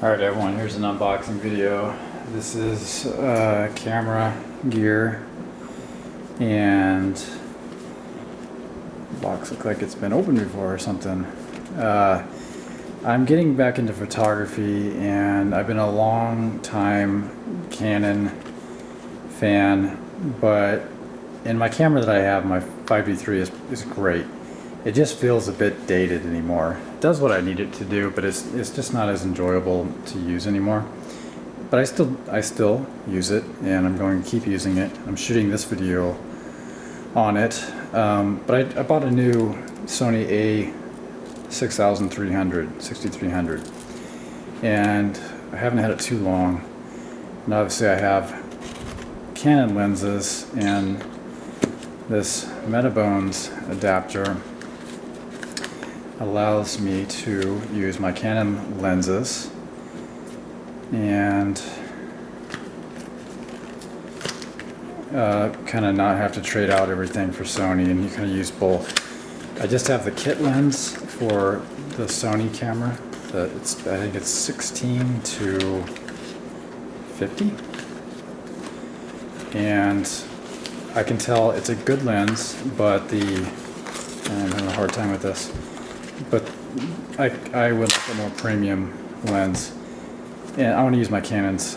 Alright everyone, here's an unboxing video. This is camera gear, and the box looks like it's been opened before or something. I'm getting back into photography, and I've been a long time Canon fan, but in my camera that I have, my 5D3 is great. It just feels a bit dated anymore. It does what I need it to do, but it's just not as enjoyable to use anymore. But I still use it, and I'm going to keep using it. I'm shooting this video on it, but I bought a new Sony6300, and I haven't had it too long. And obviously I have Canon lenses, and this Metabones adapter allows me to use my Canon lenses and kind of not have to trade out everything for Sony, and you kind of use both. I just have the kit lens for the Sony camera. I think it's 16 to 50, and I can tell it's a good lens, but I'm having a hard time with this. But I would like a more premium lens, and I want to use my Canons.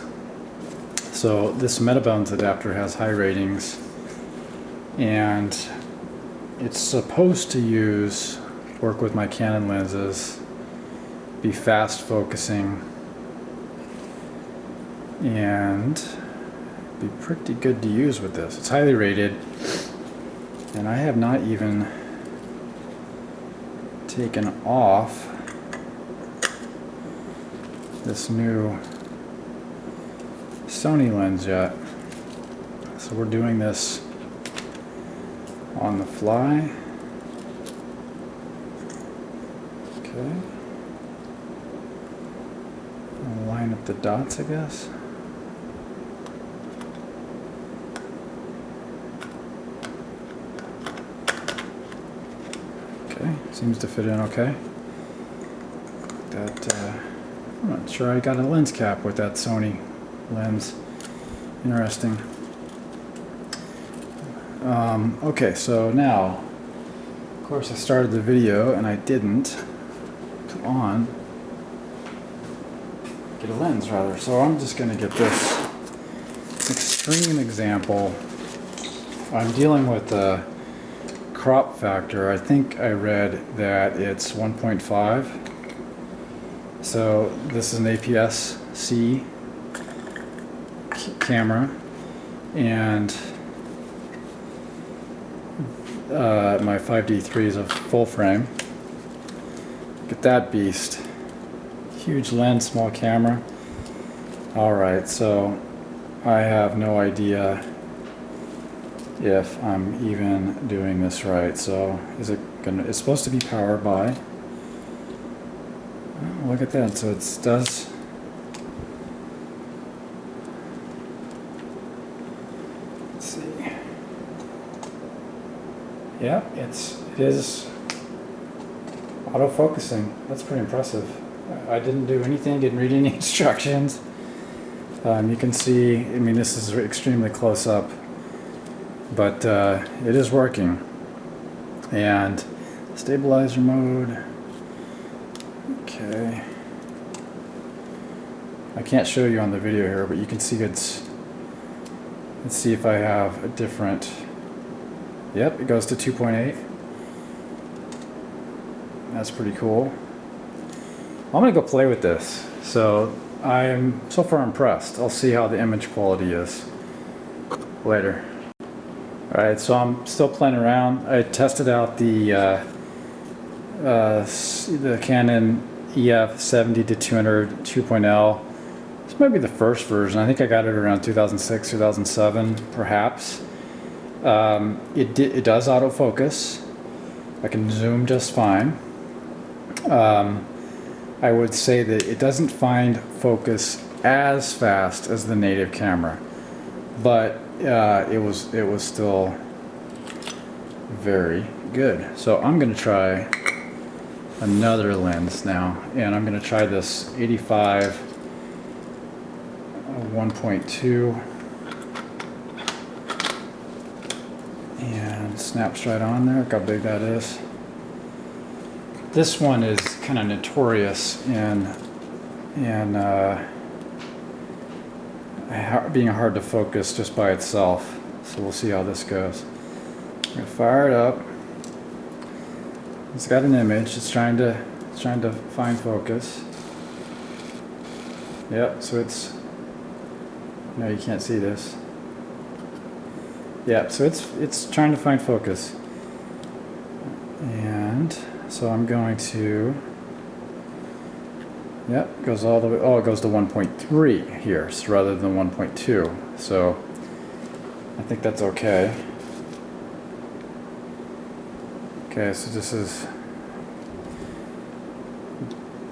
So this Metabones adapter has high ratings, and it's supposed to work with my Canon lenses, be fast focusing, and be pretty good to use with this. It's highly rated, and I have not even taken off this new Sony lens yet. So we're doing this on the fly. Okay. I'll line up the dots, I guess. Okay, seems to fit in okay. I'm not sure I got a lens cap with that Sony lens. Interesting. Okay, so now, of course I started the video and I didn't put on, get a lens rather, so I'm just going to get this extreme example. I'm dealing with a crop factor. I think I read that it's 1.5. So this is an APS-C camera, and my 5D3 is a full frame. Look at that beast. Huge lens, small camera. Alright, so I have no idea if I'm even doing this right. So it's supposed to be powered by, oh, look at that. So it does, let's see, yeah, it is auto-focusing. That's pretty impressive. I didn't do anything, didn't read any instructions. You can see, I mean, this is extremely close up, but it is working. And stabilizer mode, okay, I can't show you on the video here, but you can see let's see if I have a different, yep, it goes to 2.8. That's pretty cool. I'm gonna go play with this. So I'm so far impressed. I'll see how the image quality is later. Alright, so I'm still playing around. I tested out the Canon EF 70-200 2.0. This might be the first version. I think I got it around 2006, 2007, perhaps. It does autofocus. I can zoom just fine. I would say that it doesn't find focus as fast as the native camera, but it was still very good. So I'm going to try another lens now, and I'm going to try this 85 1.2. And snaps right on there. Look how big that is. This one is kind of notorious in being hard to focus just by itself. So we'll see how this goes. I'm gonna fire it up. It's got an image. It's trying to find focus. Yep. So it's, no, you can't see this. Yeah, so it's trying to find focus. And so I'm going to, yep, goes all the way, oh, it goes to 1.3 here, so rather than 1.2. So I think that's okay. Okay, so this is,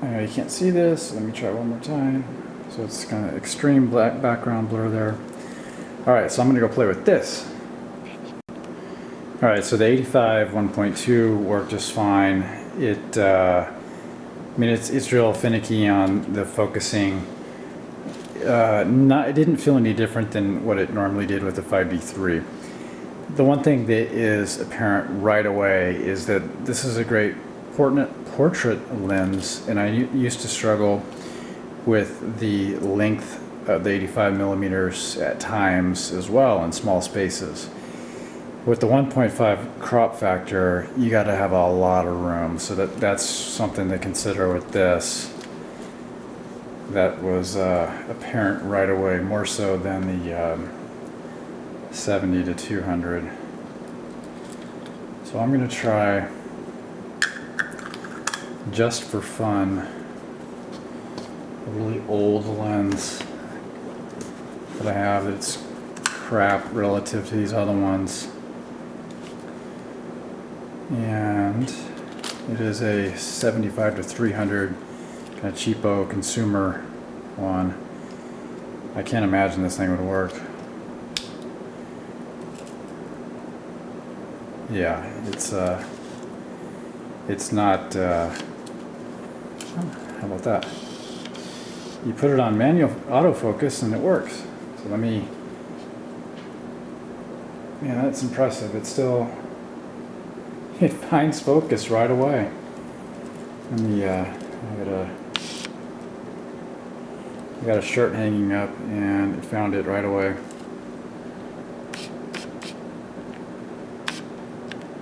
I know you can't see this. Let me try one more time. So it's kind of extreme black background blur there. All right, so I'm gonna go play with this. All right, so the 85 1.2 worked just fine. It, I mean, it's real finicky on the focusing. It didn't feel any different than what it normally did with the 5D3. The one thing that is apparent right away is that this is a great portrait lens, and I used to struggle with the length of the 85 millimeters at times as well in small spaces. With the 1.5 crop factor, you got to have a lot of room, so that's something to consider with this. That was apparent right away, more so than the 70 to 200. So I'm going to try, just for fun, a really old lens that I have that's crap relative to these other ones. And it is a 75 to 300 kind of cheapo consumer one. I can't imagine this thing would work. Yeah, it's not, how about that? You put it on manual autofocus and it works. So let me, yeah, that's impressive. It's still, it finds focus right away. Let me, I got a shirt hanging up and it found it right away.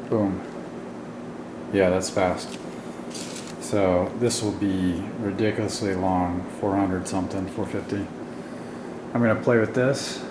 Boom. Yeah, that's fast. So this will be ridiculously long, 400 something, 450. I'm gonna play with this.